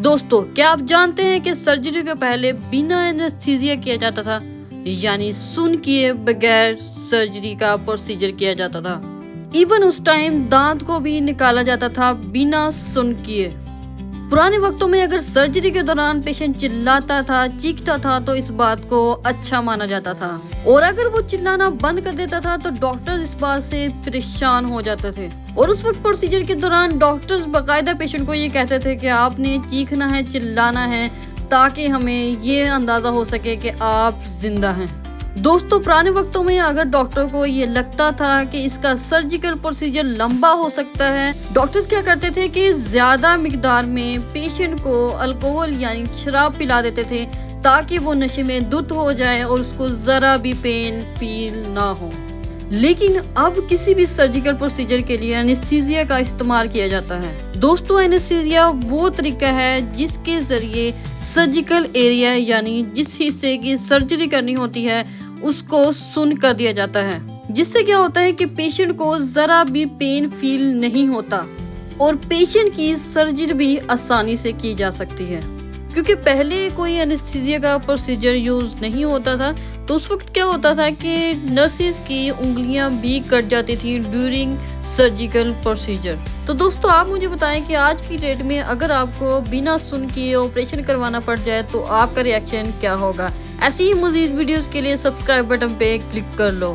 दोस्तों, क्या आप जानते हैं कि सर्जरी के पहले बिना एनेस्थीसिया किया जाता था, यानी सुन किए बगैर सर्जरी का प्रोसीजर किया जाता था। इवन उस टाइम दांत को भी निकाला जाता था बिना सुन किए। पुराने वक्तों में अगर सर्जरी के दौरान पेशेंट चिल्लाता था, चीखता था तो इस बात को अच्छा माना जाता था, और अगर वो चिल्लाना बंद कर देता था तो डॉक्टर इस बात से परेशान हो जाते थे। और उस वक्त प्रोसीजर के दौरान डॉक्टर्स बकायदा पेशेंट को ये कहते थे कि आपने चीखना है, चिल्लाना है, ताकि हमें ये अंदाजा हो सके कि आप जिंदा हैं। दोस्तों, पुराने वक्तों में अगर डॉक्टर को ये लगता था कि इसका सर्जिकल प्रोसीजर लंबा हो सकता है, डॉक्टर्स क्या करते थे कि ज्यादा मिकदार में पेशेंट को अल्कोहल यानी शराब पिला देते थे, ताकि वो नशे में धुत हो जाए और उसको जरा भी पेन फील ना हो। लेकिन अब किसी भी सर्जिकल प्रोसीजर के लिए एनेस्थीसिया का इस्तेमाल किया जाता है। दोस्तों, एनेस्थीसिया वो तरीका है जिसके जरिए सर्जिकल एरिया यानी जिस हिस्से की सर्जरी करनी होती है उसको सुन्न कर दिया जाता है, जिससे क्या होता है कि पेशेंट को जरा भी पेन फील नहीं होता और पेशेंट की सर्जरी भी आसानी से की जा सकती है। क्योंकि पहले कोई एनेस्थीसिया का प्रोसीजर यूज नहीं होता था, तो उस वक्त क्या होता था कि नर्सिस की उंगलियां भी कट जाती थी ड्यूरिंग सर्जिकल प्रोसीजर। तो दोस्तों, आप मुझे बताएं कि आज की डेट में अगर आपको बिना सुन किए ऑपरेशन करवाना पड़ जाए तो आपका रिएक्शन क्या होगा। ऐसी ही मजीद वीडियोस के लिए सब्सक्राइब बटन पे क्लिक कर लो।